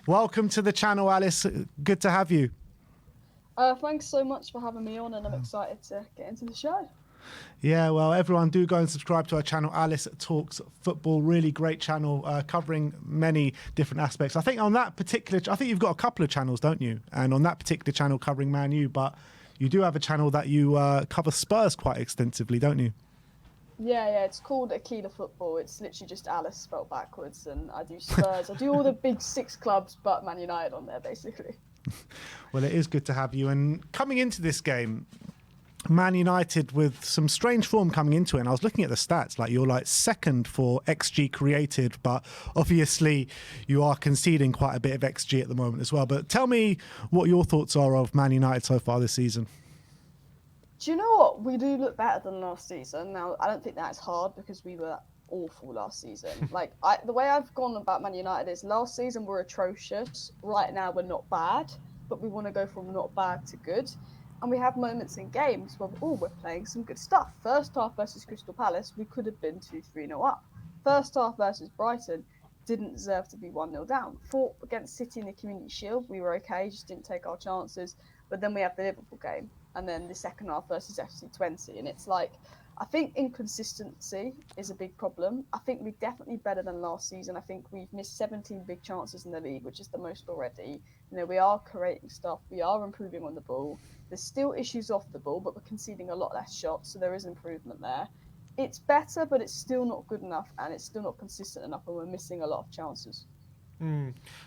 Welcome to the channel, Alice. Good to have you. Thanks so much for having me on, and I'm excited to get into the show. Yeah, well, everyone do go and subscribe to our channel, Alice Talks Football. Really great channel, covering many different aspects. I think on that particular, I think you've got a couple of channels, don't you? And on that particular channel covering Man U, but you do have a channel that you cover Spurs quite extensively, don't you? Yeah, it's called Aquila Football. It's literally just Alice spelled backwards, and I do Spurs. I do all the big six clubs, but Man United on there, basically. Well, it is good to have you. And coming into this game, Man United with some strange form coming into it, and I was looking at the stats, like you're like second for XG created, but obviously you are conceding quite a bit of XG at the moment as well. But tell me what your thoughts are of Man United so far this season. Do you know what? We do look better than last season. Now, I don't think that's hard because we were awful last season. The way I've gone about Man United is last season we're atrocious. Right now we're not bad, but we want to go from not bad to good. And we have moments in games where, we're playing some good stuff. First half versus Crystal Palace, we could have been 2-3-0 up. First half versus Brighton, didn't deserve to be 1-0 down. Fought against City in the Community Shield, we were okay, just didn't take our chances. But then we have the Liverpool game, and then the second half versus FC20. And it's like, I think inconsistency is a big problem. I think we're definitely better than last season. I think we've missed 17 big chances in the league, which is the most already. You know, we are creating stuff. We are improving on the ball. There's still issues off the ball, but we're conceding a lot less shots, so there is improvement there. It's better, but it's still not good enough, and it's still not consistent enough, and we're missing a lot of chances.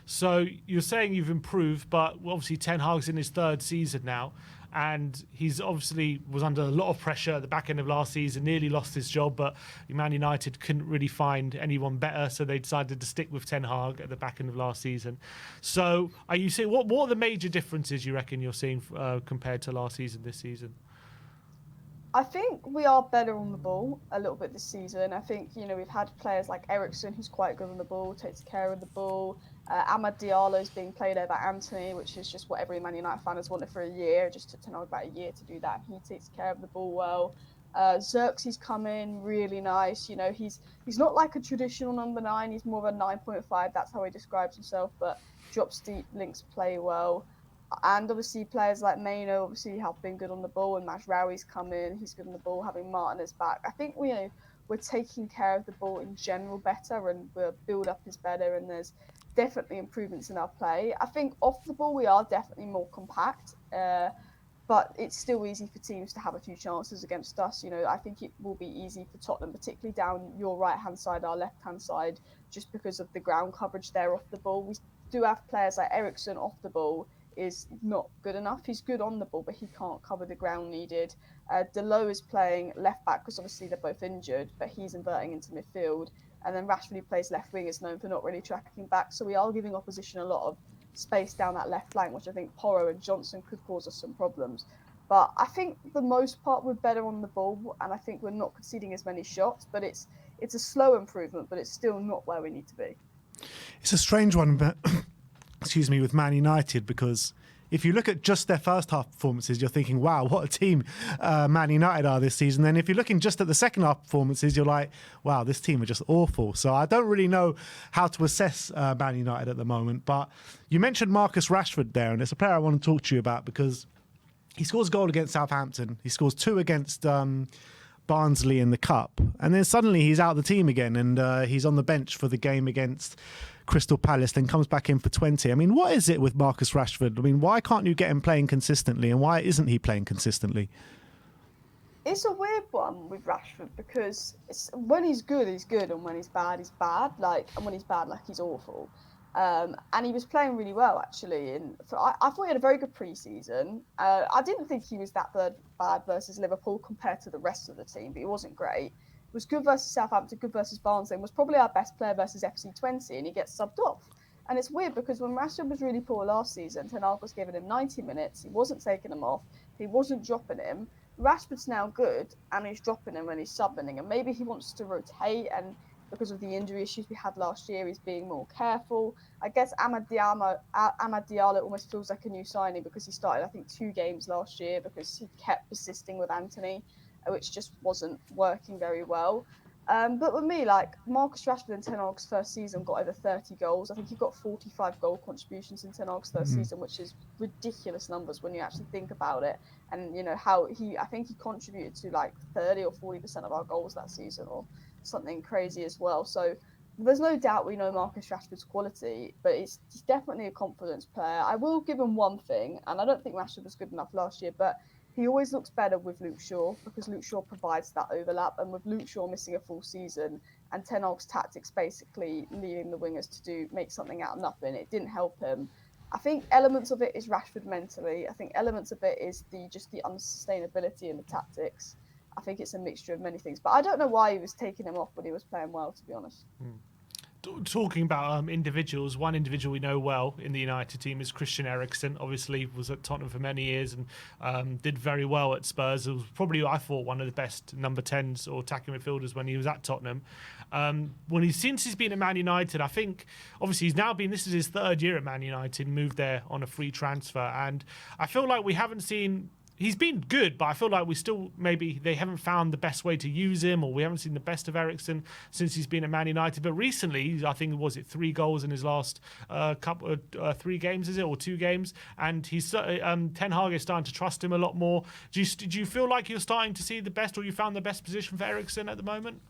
So you're saying you've improved, but obviously Ten Hag's in his third season now, and he's obviously was under a lot of pressure at the back end of last season, nearly lost his job, but Man United couldn't really find anyone better, so they decided to stick with Ten Hag at the back end of last season. So are you saying what are the major differences you reckon you're seeing compared to last season this season? I think we are better on the ball a little bit this season. I think, we've had players like Eriksen, who's quite good on the ball, takes care of the ball. Amad Diallo's being played over Anthony, which is just what every Man United fan has wanted for a year. It just took Ten Hag about a year to do that. He takes care of the ball well. Xerxes come in, really nice. He's not like a traditional number 9. He's more of a 9.5. That's how he describes himself, but drops deep, links play well. And obviously players like Maino obviously have been good on the ball, and Mazraoui's come in, he's good on the ball, having Martinez back. I think we're taking care of the ball in general better, and the build-up is better, and there's definitely improvements in our play. I think off the ball we are definitely more compact, but it's still easy for teams to have a few chances against us. I think it will be easy for Tottenham, particularly down your right-hand side, our left-hand side, just because of the ground coverage there off the ball. We do have players like Eriksen off the ball is not good enough. He's good on the ball, but he can't cover the ground needed. Delo is playing left back because obviously they're both injured, but he's inverting into midfield. And then Rashford, who plays left wing, is known for not really tracking back. So we are giving opposition a lot of space down that left flank, which I think Porro and Johnson could cause us some problems. But I think for the most part we're better on the ball, and I think we're not conceding as many shots. But it's a slow improvement, but it's still not where we need to be. It's a strange one, but excuse me, with Man United, because if you look at just their first half performances, you're thinking, wow, what a team Man United are this season. Then if you're looking just at the second half performances, you're like, wow, this team are just awful. So I don't really know how to assess Man United at the moment. But you mentioned Marcus Rashford there, and it's a player I want to talk to you about because he scores a goal against Southampton. He scores 2 against Barnsley in the Cup. And then suddenly he's out of the team again, and he's on the bench for the game against Crystal Palace, then comes back in for 20. I mean, what is it with Marcus Rashford? I mean, why can't you get him playing consistently, and why isn't he playing consistently? It's a weird one with Rashford because when he's good, and when he's bad, he's bad. And when he's bad, he's awful. And he was playing really well, actually. And I thought he had a very good pre-season. I didn't think he was that bad versus Liverpool compared to the rest of the team, but he wasn't great. Was good versus Southampton, good versus Barnsley, and was probably our best player versus FC20, and he gets subbed off. And it's weird because when Rashford was really poor last season, Ten Hag was giving him 90 minutes, he wasn't taking him off, he wasn't dropping him. Rashford's now good, and he's dropping him when he's subbing, and maybe he wants to rotate, and because of the injury issues we had last year, he's being more careful. I guess Amad Diallo almost feels like a new signing because he started, I think, 2 games last year because he kept persisting with Anthony, which just wasn't working very well. But with me, like Marcus Rashford in Ten Hag's first season got over 30 goals. I think he got 45 goal contributions in Ten Hag's first season, which is ridiculous numbers when you actually think about it. And you know how I think he contributed to like 30 or 40% of our goals that season, or something crazy as well. So there's no doubt we know Marcus Rashford's quality, but he's definitely a confidence player. I will give him one thing, and I don't think Rashford was good enough last year, but he always looks better with Luke Shaw because Luke Shaw provides that overlap. And with Luke Shaw missing a full season and Ten Hag's tactics basically leaving the wingers to make something out of nothing, it didn't help him. I think elements of it is Rashford mentally. I think elements of it is the unsustainability in the tactics. I think it's a mixture of many things. But I don't know why he was taking him off when he was playing well, to be honest. Talking about individuals, one individual we know well in the United team is Christian Eriksen. Obviously, was at Tottenham for many years and did very well at Spurs. It was probably, I thought, one of the best number 10s or attacking midfielders when he was at Tottenham. Since he's been at Man United, I think, obviously, this is his third year at Man United, moved there on a free transfer. And I feel like we haven't seen... He's been good, but I feel like maybe they haven't found the best way to use him, or we haven't seen the best of Eriksen since he's been at Man United. But recently, I think, 3 goals in his last 3 games, is it, or 2 games? And he's Ten Hag is starting to trust him a lot more. Do you feel like you're starting to see the best, or you found the best position for Eriksen at the moment?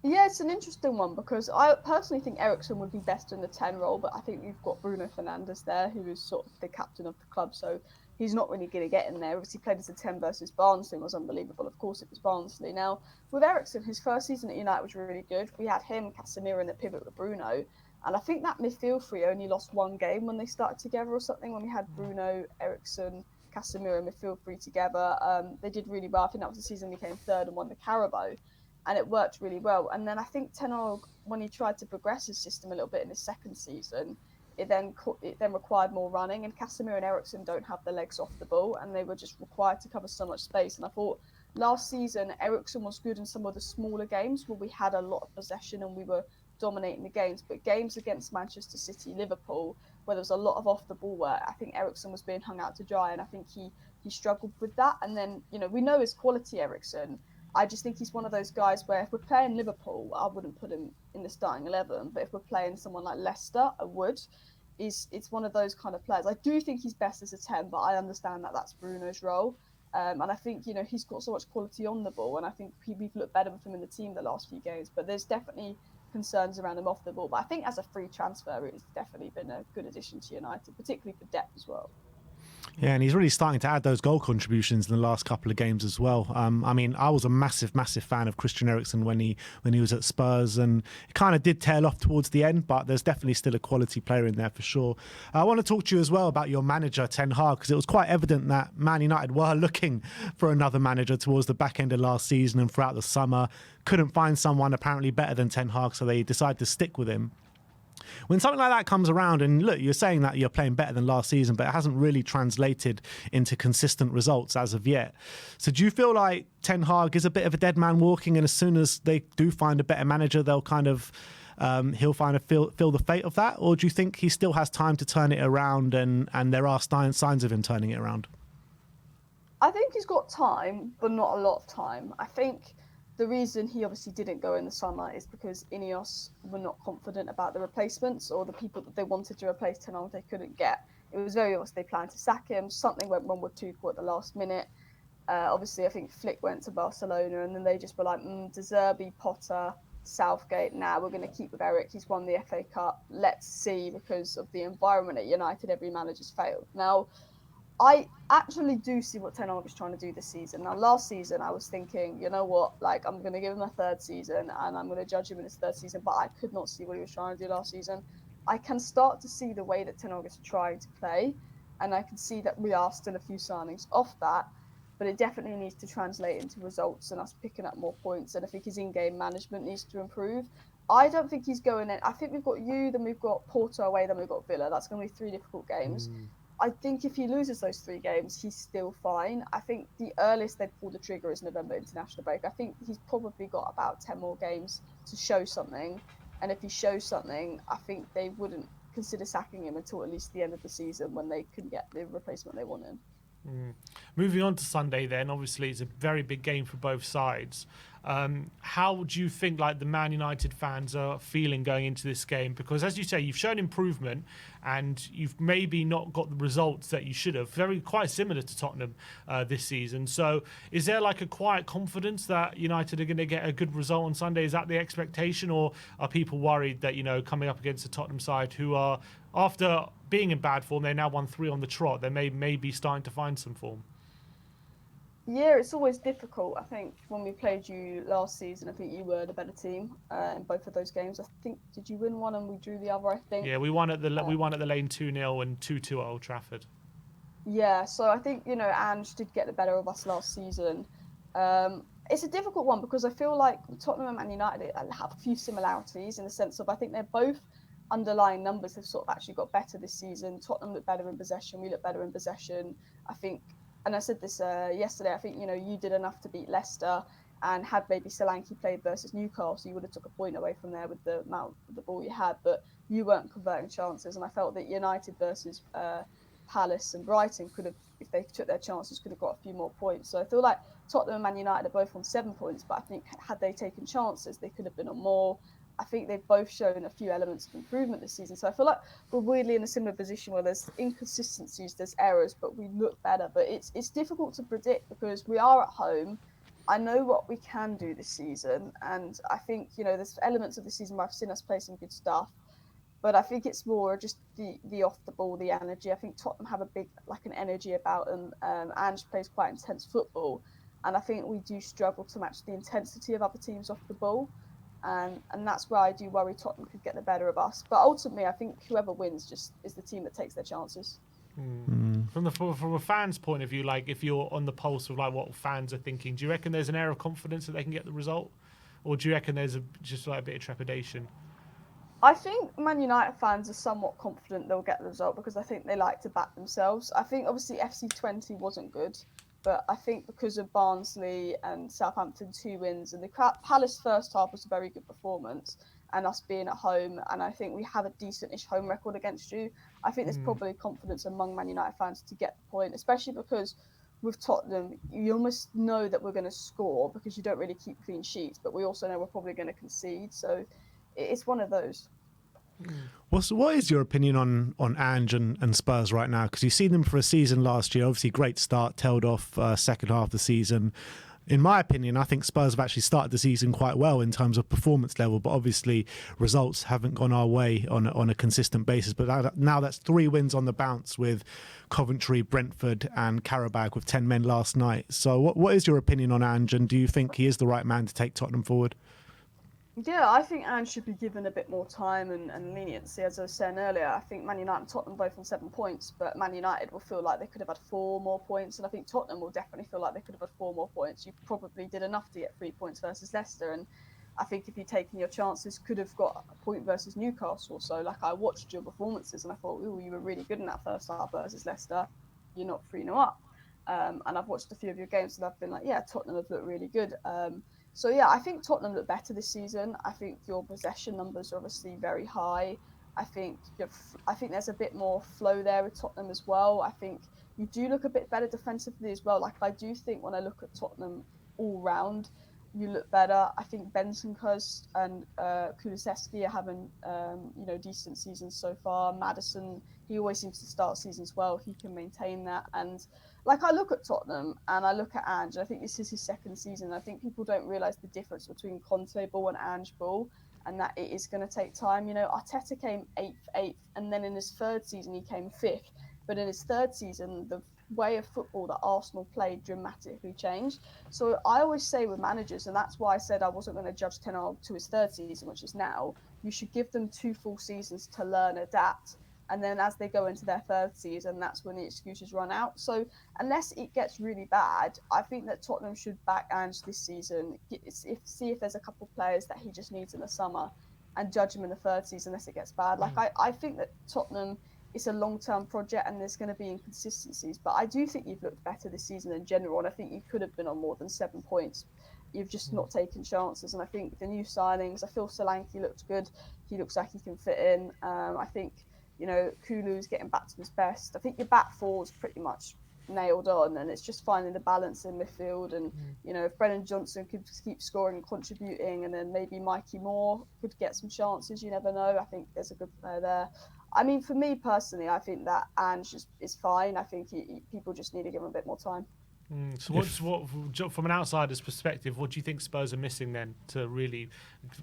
Yeah, it's an interesting one because I personally think Eriksen would be best in the 10 role, but I think we've got Bruno Fernandes there, who is sort of the captain of the club, so he's not really going to get in there. Obviously, he played as a 10 versus Barnsley and was unbelievable. Of course, it was Barnsley. Now, with Eriksen, his first season at United was really good. We had him, Casemiro, and the pivot with Bruno. And I think that midfield three only lost 1 game when they started together or something, when we had Bruno, Eriksen, Casemiro, and midfield three together. They did really well. I think that was the season we came third and won the Carabao. And it worked really well. And then I think Ten Hag, when he tried to progress his system a little bit in his second season, it then required more running, and Casemiro and Eriksen don't have the legs off the ball, and they were just required to cover so much space. And I thought last season Eriksen was good in some of the smaller games where we had a lot of possession and we were dominating the games, but games against Manchester City, Liverpool, where there was a lot of off the ball work, I think Eriksen was being hung out to dry, and I think he struggled with that. And then, you know, we know his quality, Eriksen. I just think he's one of those guys where if we're playing Liverpool, I wouldn't put him in the starting 11. But if we're playing someone like Leicester, I would. It's one of those kind of players. I do think he's best as a 10, but I understand that that's Bruno's role. And I think, you know, he's got so much quality on the ball, and I think we've looked better with him in the team the last few games. But there's definitely concerns around him off the ball. But I think as a free transfer, it's definitely been a good addition to United, particularly for depth as well. Yeah, and he's really starting to add those goal contributions in the last couple of games as well. I mean, I was a massive fan of Christian Eriksen when he was at Spurs, and it kind of did tail off towards the end, but there's definitely still a quality player in there for sure. I want to talk to you as well about your manager, Ten Hag, because it was quite evident that Man United were looking for another manager towards the back end of last season and throughout the summer. Couldn't find someone apparently better than Ten Hag, so they decided to stick with him. When something like that comes around, and look, you're saying that you're playing better than last season, but it hasn't really translated into consistent results as of yet. So do you feel like Ten Hag is a bit of a dead man walking, and as soon as they do find a better manager, they'll kind of he'll feel the fate of that? Or do you think he still has time to turn it around, and there are signs of him turning it around? I think he's got time, but not a lot of time. I think the reason he obviously didn't go in the summer is because Ineos were not confident about the replacements, or the people that they wanted to replace Ten Hag they couldn't get. It was very obvious they planned to sack him. Something went wrong with Tuchel at the last minute. Obviously, I think Flick went to Barcelona, and then they just were like, De Zerbi, Potter, Southgate, we're going to keep with Erik. He's won the FA Cup. Let's see, because of the environment at United, every manager's failed. Now, I actually do see what Ten Hag is trying to do this season. Now, last season, I was thinking, you know what, like, I'm going to give him a third season and I'm going to judge him in his third season, but I could not see what he was trying to do last season. I can start to see the way that Ten Hag is trying to play, and I can see that we are still a few signings off that, but it definitely needs to translate into results and us picking up more points, and I think his in-game management needs to improve. I don't think he's going in. I think we've got then we've got Porto away, then we've got Villa. That's going to be 3 difficult games. I think if he loses those 3 games, he's still fine. I think the earliest they'd pull the trigger is November international break. I think he's probably got about 10 more games to show something. And if he shows something, I think they wouldn't consider sacking him until at least the end of the season, when they can get the replacement they wanted. Moving on to Sunday then, obviously it's a very big game for both sides. How do you think like the Man United fans are feeling going into this game? Because as you say, you've shown improvement and you've maybe not got the results that you should have. Quite similar to Tottenham this season. So is there like a quiet confidence that United are going to get a good result on Sunday? Is that the expectation, or are people worried that, coming up against the Tottenham side who are, after being in bad form, they now won 3 on the trot, they may be starting to find some form? Yeah, it's always difficult. I think when we played you last season, I think you were the better team in both of those games. I think, did you win one and we drew the other? I think. Yeah, we won at the Lane 2-0 and 2-2 at Old Trafford. Yeah, so I think Ange did get the better of us last season. It's a difficult one because I feel like Tottenham and Man United have a few similarities in the sense of I think they're both underlying numbers have sort of actually got better this season. Tottenham look better in possession. We look better in possession. I think. And I said this yesterday, I think, you did enough to beat Leicester, and had maybe Solanke played versus Newcastle, you would have took a point away from there with the amount of the ball you had, but you weren't converting chances. And I felt that United versus Palace and Brighton could have, if they took their chances, could have got a few more points. So I feel like Tottenham and Man United are both on 7 points, but I think had they taken chances, they could have been on more. I think they've both shown a few elements of improvement this season. So I feel like we're weirdly in a similar position where there's inconsistencies, there's errors, but we look better. But it's difficult to predict because we are at home. I know what we can do this season. And I think, there's elements of the season where I've seen us play some good stuff. But I think it's more just the off the ball, the energy. I think Tottenham have a big, an energy about them. Ange plays quite intense football. And I think we do struggle to match the intensity of other teams off the ball. And that's where I do worry Tottenham could get the better of us. But ultimately, I think whoever wins just is the team that takes their chances. From a fan's point of view, like if you're on the pulse of like what fans are thinking, do you reckon there's an air of confidence that they can get the result, or do you reckon there's just like a bit of trepidation? I think Man United fans are somewhat confident they'll get the result because I think they like to back themselves. I think obviously FC20 wasn't good. But I think because of Barnsley and Southampton 2 wins and the Palace first half was a very good performance and us being at home, and I think we have a decent-ish home record against you, I think there's probably confidence among Man United fans to get the point, especially because with Tottenham, you almost know that we're going to score because you don't really keep clean sheets, but we also know we're probably going to concede. So it's one of those. What is your opinion on Ange and Spurs right now? Because you've seen them for a season last year. Obviously, great start, tailed off second half of the season. In my opinion, I think Spurs have actually started the season quite well in terms of performance level, but obviously results haven't gone our way on a consistent basis. But now that's 3 wins on the bounce with Coventry, Brentford and Qarabağ with 10 men last night. So what is your opinion on Ange, and do you think he is the right man to take Tottenham forward? Yeah, I think Ange should be given a bit more time and leniency. As I was saying earlier, I think Man United and Tottenham both on 7 points, but Man United will feel like they could have had 4 more points, and I think Tottenham will definitely feel like they could have had 4 more points. You probably did enough to get 3 points versus Leicester, and I think if you'd taken your chances, could have got a point versus Newcastle. So, I watched your performances and I thought, ooh, you were really good in that first half versus Leicester. You're not 3-0 up. And I've watched a few of your games and I've been like, yeah, Tottenham have looked really good. So, yeah, I think Tottenham look better this season. I think your possession numbers are obviously very high. I think there's a bit more flow there with Tottenham as well. I think you do look a bit better defensively as well. I do think when I look at Tottenham all round, you look better. I think Bentancur and Kulusevski are having, decent seasons so far. Maddison, he always seems to start seasons well if he can maintain that. And I look at Tottenham and I look at Ange, and I think this is his 2nd season. I think people don't realise the difference between Conte ball and Ange ball, and that it is going to take time. Arteta came 8th, and then in his 3rd season he came 5th. But in his 3rd season, the way of football that Arsenal played dramatically changed. So I always say with managers, and that's why I said I wasn't going to judge Ten Hag to his 3rd season, which is now, you should give them 2 full seasons to learn, adapt. And then as they go into their 3rd season, that's when the excuses run out. So unless it gets really bad, I think that Tottenham should back Ange this season, see if there's a couple of players that he just needs in the summer, and judge him in the 3rd season unless it gets bad. I think that Tottenham, it's a long-term project and there's going to be inconsistencies. But I do think you've looked better this season in general, and I think you could have been on more than 7 points. You've just not taken chances. And I think the new signings, I feel Solanke looks good. He looks like he can fit in. I think Kulu's getting back to his best. I think your back four is pretty much nailed on, and it's just finding the balance in midfield. And if Brennan Johnson could keep scoring and contributing, and then maybe Mikey Moore could get some chances, you never know. I think there's a good player there. I mean, for me personally, I think that Ange is fine. I think people just need to give him a bit more time. So what from an outsider's perspective, what do you think Spurs are missing then to really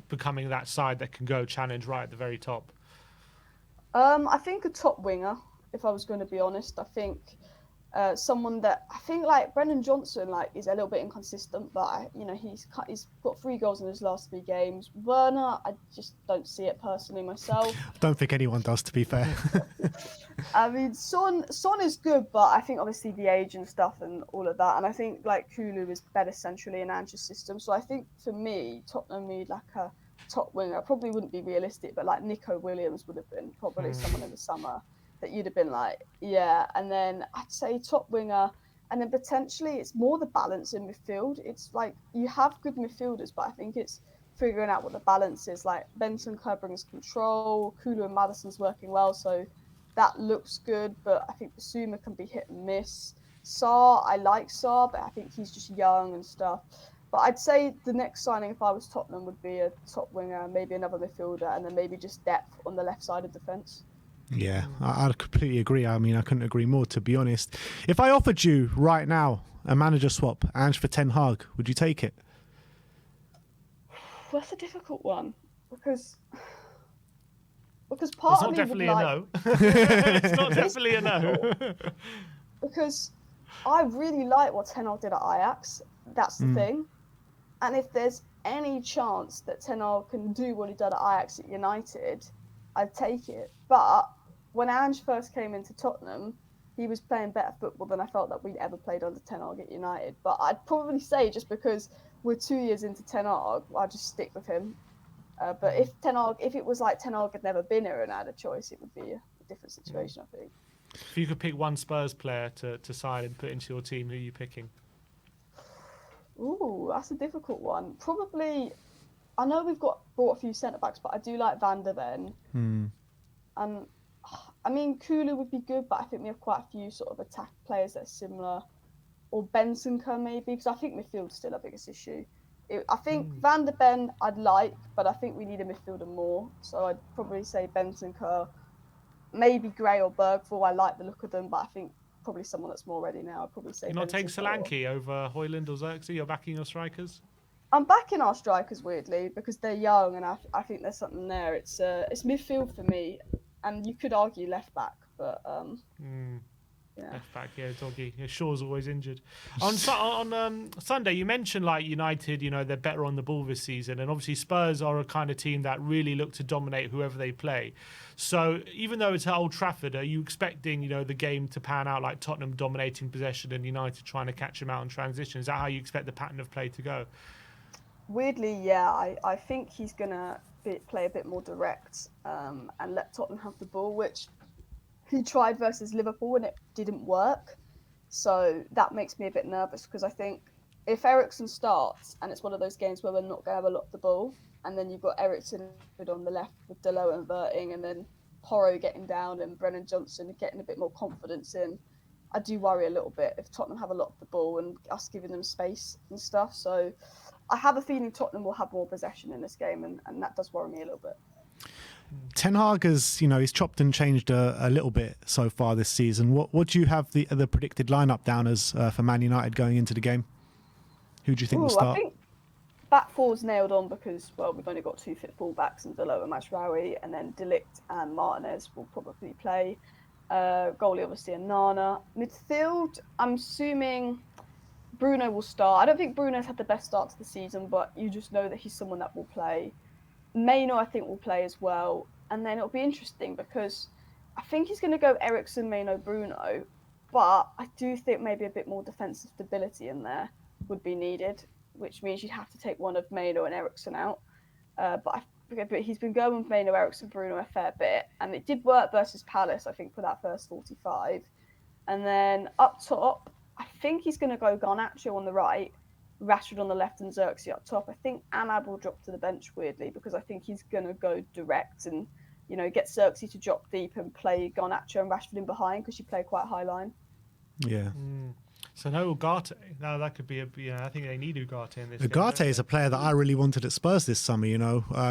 becoming that side that can go challenge right at the very top? I think a top winger, if I was going to be honest. I think someone that I think like Brennan Johnson is a little bit inconsistent, but he's got 3 goals in his last 3 games. Werner, I just don't see it personally myself. I don't think anyone does, to be fair. I mean, Son is good, but I think obviously the age and stuff and all of that, and I think Kulu is better centrally in Ange's system. So I think for me, Tottenham need a top winger. Probably wouldn't be realistic, but Nico Williams would have been probably someone in the summer that you'd have been yeah. And then I'd say top winger, and then potentially it's more the balance in midfield. It's you have good midfielders, but I think it's figuring out what the balance is. Benson Kerr brings control, Kulu and Maddison's working well, so that looks good, but I think Basuma can be hit and miss. Sarr, I like Sarr, but I think he's just young and stuff. But I'd say the next signing, if I was Tottenham, would be a top winger, maybe another midfielder, and then maybe just depth on the left side of defence. Yeah, I completely agree. I mean, I couldn't agree more, to be honest. If I offered you right now a manager swap, Ange for Ten Hag, would you take it? Well, that's a difficult one because part of me definitely would a no. It's not definitely a no. Because I really like what Ten Hag did at Ajax. That's the thing. And if there's any chance that Ten Hag can do what he did at Ajax at United, I'd take it. But when Ange first came into Tottenham, he was playing better football than I felt that we'd ever played under Ten Hag at United. But I'd probably say just because we're 2 years into Ten Hag, I'd just stick with him. But if it was Ten Hag had never been here and had a choice, it would be a different situation, I think. If you could pick one Spurs player to sign and put into your team, who are you picking? Ooh, that's a difficult one. Probably, I know we've brought a few centre-backs, but I do like Van der Ven. And, I mean, Kulu would be good, but I think we have quite a few sort of attack players that are similar. Or Benson maybe, because I think midfield's still our biggest issue. I think Van der Ven I'd like, but I think we need a midfielder more. So I'd probably say Benson maybe Gray or Bergvall. I like the look of them, but I think probably someone that's more ready now. I'd probably say. You're not taking Solanke over Højlund or Xerxes? You're backing your strikers? I'm backing our strikers weirdly because they're young, and I think there's something there. It's midfield for me, and you could argue left back, but yeah. Left back, yeah, doggy. Yeah, Shaw's always injured. On Sunday, you mentioned United, they're better on the ball this season, and obviously Spurs are a kind of team that really look to dominate whoever they play. So even though it's at Old Trafford, are you expecting the game to pan out like Tottenham dominating possession and United trying to catch them out in transition? Is that how you expect the pattern of play to go? Weirdly, yeah. I think he's gonna play a bit more direct and let Tottenham have the ball, which he tried versus Liverpool and it didn't work. So that makes me a bit nervous because I think if Eriksen starts and it's one of those games where we're not going to have a lot of the ball, and then you've got Eriksen on the left with Delo inverting and then Porro getting down and Brennan Johnson getting a bit more confidence in, I do worry a little bit if Tottenham have a lot of the ball and us giving them space and stuff. So I have a feeling Tottenham will have more possession in this game, and that does worry me a little bit. Ten Hag has, he's chopped and changed a little bit so far this season. What do you have the predicted lineup down as for Man United going into the game? Who do you think will start? I think back four's nailed on because, we've only got 2 fit fullbacks and Delo and Mazraoui, and then De Ligt and Martinez will probably play. Goalie, obviously, and Nana. Midfield, I'm assuming Bruno will start. I don't think Bruno's had the best start to the season, but you just know that he's someone that will play. Maino, I think, will play as well. And then it'll be interesting because I think he's going to go Eriksen, Maino, Bruno. But I do think maybe a bit more defensive stability in there would be needed, which means you'd have to take one of Maino and Eriksen out. But he's been going with Maino, Eriksen, Bruno a fair bit. And it did work versus Palace, I think, for that first 45. And then up top, I think he's going to go Garnacho on the right, Rashford on the left and Xerxes up top. I think Ahmad will drop to the bench weirdly because I think he's going to go direct and, get Xerxes to drop deep and play Garnacho and Rashford in behind because you play quite a high line. Yeah. So no Ugarte. No, that could be I think they need Ugarte in this. Ugarte is a player that I really wanted at Spurs this summer,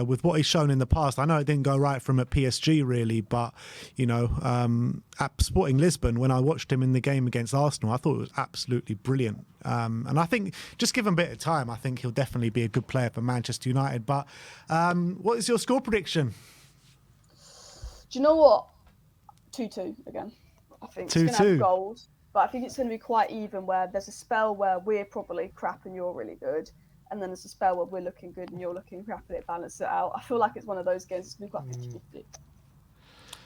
with what he's shown in the past. I know it didn't go right from at PSG really, but, at Sporting Lisbon, when I watched him in the game against Arsenal, I thought it was absolutely brilliant. And I think just give him a bit of time, I think he'll definitely be a good player for Manchester United. But what is your score prediction? Do you know what? 2-2 again. I think it's going to have goals. But I think it's going to be quite even, where there's a spell where we're probably crap and you're really good, and then there's a spell where we're looking good and you're looking crap, and it balances it out. I feel like it's one of those games. It's going to be quite 50-50.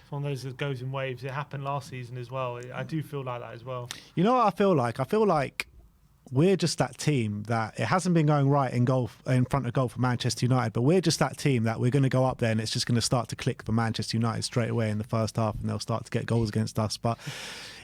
It's one of those that goes in waves. It happened last season as well. I do feel like that as well. You know what I feel like? I feel like we're just that team that it hasn't been going right in front of goal for Manchester United, but we're just that team that we're going to go up there and it's just going to start to click for Manchester United straight away in the first half, and they'll start to get goals against us. But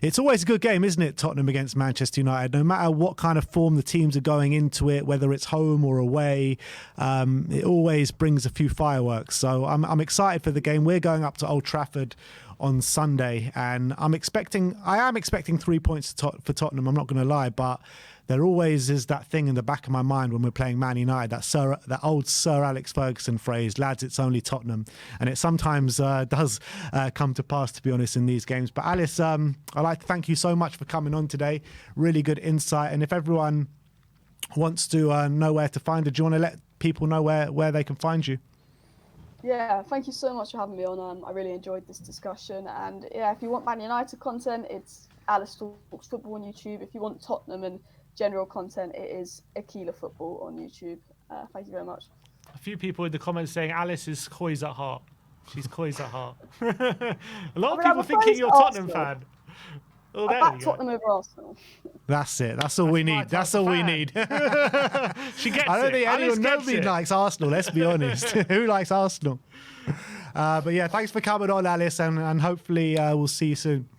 it's always a good game, isn't it, Tottenham against Manchester United? No matter what kind of form the teams are going into it, whether it's home or away, it always brings a few fireworks. So I'm excited for the game. We're going up to Old Trafford on Sunday, and I am expecting 3 points for Tottenham. I'm not going to lie, but there always is that thing in the back of my mind when we're playing Man United, that old Sir Alex Ferguson phrase, lads, it's only Tottenham. And it sometimes does come to pass, to be honest, in these games. But Alice, I'd like to thank you so much for coming on today. Really good insight. And if everyone wants to know where to find you, do you want to let people know where they can find you? Yeah, thank you so much for having me on. I really enjoyed this discussion. And yeah, if you want Man United content, it's Alice Talks Football on YouTube. If you want Tottenham and general content, it is Aquila Football on YouTube. Thank you very much. A few people in the comments saying Alice is COYS at heart. She's COYS at heart. A lot of people thinking you're a Tottenham fan. Oh, I back Tottenham over Arsenal. That's it. That's all we need. That's all we need. She gets it. I don't think nobody likes Arsenal, let's be honest. Who likes Arsenal? But yeah, thanks for coming on, Alice, and hopefully we'll see you soon.